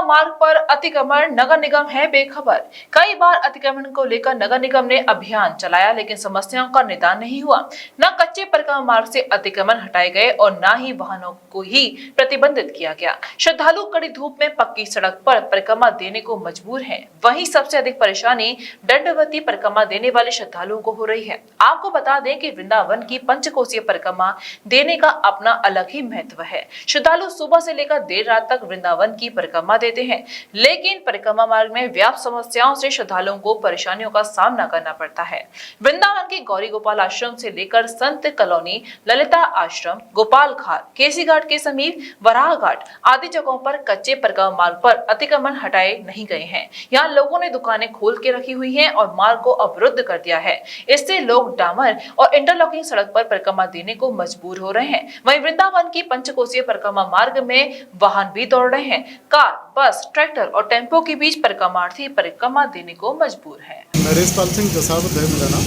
मार्ग पर अतिक्रमण, नगर निगम है बेखबर। कई बार अतिक्रमण को लेकर नगर निगम ने अभियान चलाया, लेकिन समस्याओं का निदान नहीं हुआ। न कच्चे परिक्रमा मार्ग से अतिक्रमण हटाए गए और न ही वाहनों को ही प्रतिबंधित किया गया। श्रद्धालु कड़ी धूप में पक्की सड़क पर परिक्रमा देने को मजबूर हैं। वहीं सबसे अधिक परेशानी दंडवती परिक्रमा देने वाले श्रद्धालुओं को हो रही है। आपको बता दें कि वृंदावन की पंचकोसीय परिक्रमा देने का अपना अलग ही महत्व है। श्रद्धालु सुबह से लेकर देर रात तक वृंदावन की परिक्रमा देते हैं, लेकिन परिक्रमा मार्ग में व्यापक समस्याओं से श्रद्धालुओं को परेशानियों का सामना करना पड़ता है। वृंदावन के गौरी गोपाल आश्रम से लेकर संत कॉलोनी, ललिता आश्रम, गोपाल घाट, केसी घाट के समीप वराह घाट आदि जगहों पर कच्चे परिक्रमा मार्ग पर अतिक्रमण हटाए नहीं गए हैं। यहाँ लोगों ने दुकानें खोल के रखी हुई हैं और मार्ग को अवरुद्ध कर दिया है। इससे लोग डामर और इंटरलॉकिंग सड़क पर परिक्रमा देने को मजबूर हो रहे हैं। वहीं वृंदावन की पंचकोसीय परिक्रमा मार्ग में वाहन भी दौड़ रहे हैं। कार, बस, ट्रैक्टर और टेम्पो के बीच परिक्रमार्थी परिक्रमा देने को मजबूर है। नरेशपाल सिंह जसावत है मेरा नाम।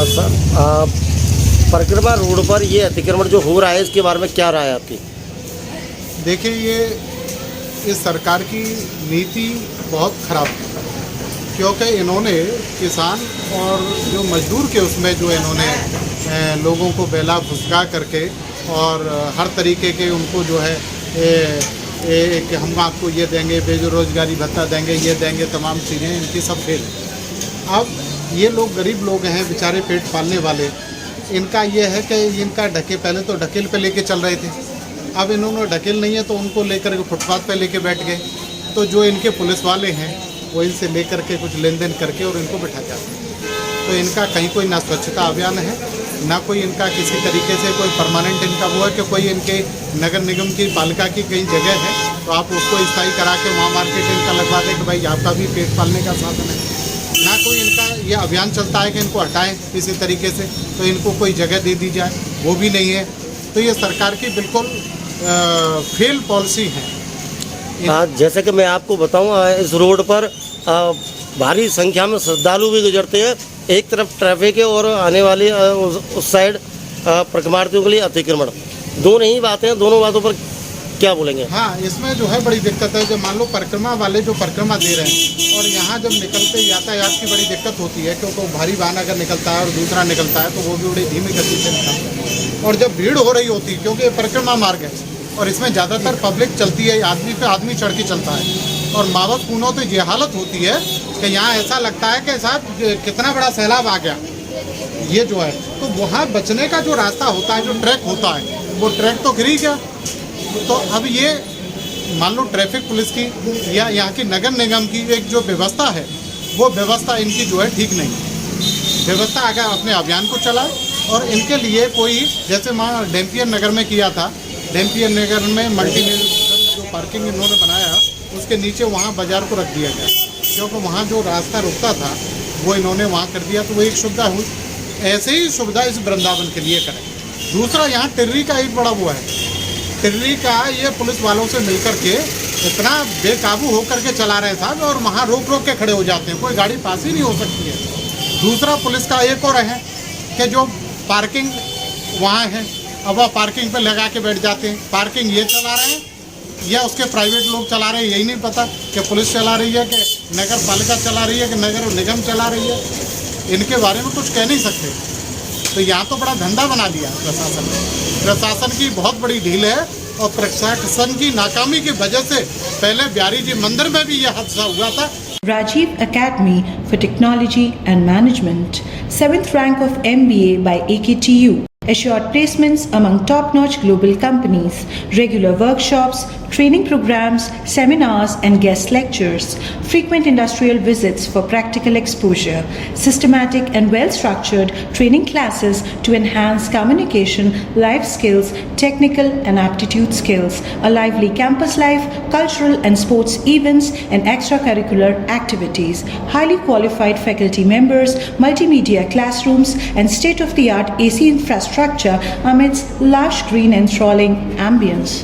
सर, परिक्रमा रोड पर ये अतिक्रमण जो हो रहा है, इसके बारे में क्या राय है आपकी? देखिए, ये इस सरकार की नीति बहुत खराब है, क्योंकि इन्होंने किसान और जो मजदूर के उसमें जो इन्होंने लोगों को बेला फुसका करके और हर तरीके के उनको जो है कि हम आपको ये देंगे, बेरोजगारी भत्ता देंगे, ये देंगे, तमाम चीज़ें इनकी सब फेल है। अब ये लोग गरीब लोग हैं, बेचारे पेट पालने वाले, इनका ये है कि इनका ढकेल, पहले तो ढकेल पे लेके चल रहे थे, अब इन्होंने ढकेल नहीं है तो उनको लेकर के फुटपाथ पे लेके बैठ गए। तो जो इनके पुलिस वाले हैं वो इनसे लेकर के कुछ लेन देन करके और इनको बिठा जाते हैं। तो इनका कहीं कोई ना स्वच्छता अभियान है, ना कोई इनका किसी तरीके से कोई परमानेंट इनका वो है कि कोई इनके नगर निगम की पालिका की कहीं जगह है तो आप उसको स्थायी करा के वहाँ मार्केट इनका लगवा दें कि भाई आपका भी पेट पालने का साधन है। ना कोई इनका ये अभियान चलता है कि इनको हटाएं किसी तरीके से, तो इनको कोई जगह दे दी जाए, वो भी नहीं है। तो ये सरकार की बिल्कुल फेल पॉलिसी है। जैसे कि मैं आपको बताऊँ, इस रोड पर भारी संख्या में श्रद्धालु भी गुजरते हैं। एक तरफ ट्रैफिक है और आने वाली उस साइड परिक्रमार्थियों के लिए अतिक्रमण। दोनों ही बातें हैं, दोनों बातों पर क्या बोलेंगे? हाँ, इसमें जो है बड़ी दिक्कत है। जब मान लो परिक्रमा वाले जो परिक्रमा दे रहे हैं और यहाँ जब निकलते यातायात की बड़ी दिक्कत होती है, क्योंकि भारी वाहन अगर निकलता है और दूसरा निकलता है तो वो भी बड़ी धीमी गति से निकलता है। और जब भीड़ हो रही होती है, क्योंकि परिक्रमा मार्ग है और इसमें ज़्यादातर पब्लिक चलती है, आदमी पे आदमी चढ़ के चलता है, और मावत पूनों तो ये हालत होती है कि यहाँ ऐसा लगता है कि साहब कितना बड़ा सैलाब आ गया, ये जो है। तो वहाँ बचने का जो रास्ता होता है, जो ट्रैक होता है, वो ट्रैक तो गिर ही गया। तो अब ये मान लो ट्रैफिक पुलिस की या यहाँ की नगर निगम की एक जो व्यवस्था है, वो व्यवस्था इनकी जो है ठीक नहीं है। व्यवस्था अगर अपने अभियान को चलाए और इनके लिए कोई, जैसे वहाँ डैम्पियर नगर में किया था, डैम्पियर नगर में मल्टीनेशनल जो पार्किंग इन्होंने बनाया उसके नीचे वहाँ बाज़ार को रख दिया गया, क्योंकि वहाँ जो रास्ता रुकता था वो इन्होंने वहाँ कर दिया। तो वो एक सुविधा हुई, ऐसे ही सुविधा इस वृंदावन के लिए करें। दूसरा, यहाँ टिर्री का एक बड़ा वो है, टिर्री का ये पुलिस वालों से मिलकर के इतना बेकाबू होकर के चला रहे साहब, और वहाँ रोक रोक के खड़े हो जाते हैं, कोई गाड़ी पास ही नहीं हो सकती है। दूसरा, पुलिस का एक और है कि जो पार्किंग वहाँ है, अब वह पार्किंग पे लगा के बैठ जाते हैं। पार्किंग ये चला रहे हैं या उसके प्राइवेट लोग चला रहे हैं, यही नहीं पता कि पुलिस चला रही है कि नगर पालिका चला रही है कि नगर निगम चला रही है। इनके बारे में कुछ कह नहीं सकते। तो यहाँ तो बड़ा धंधा बना दिया प्रशासन ने। प्रशासन की बहुत बड़ी ढील है और प्रशासन की नाकामी की वजह से पहले बिहारी जी मंदिर में भी यह हादसा हुआ था। Rajiv Academy for Technology and Management, 7th rank of MBA by AKTU. Assured placements among top-notch global companies, regular workshops, training programs, seminars and guest lectures, frequent industrial visits for practical exposure, systematic and well-structured training classes to enhance communication, life skills, technical and aptitude skills, a lively campus life, cultural and sports events and extracurricular activities, highly qualified faculty members, multimedia classrooms and state-of-the-art AC infrastructure amidst lush green enthralling ambience.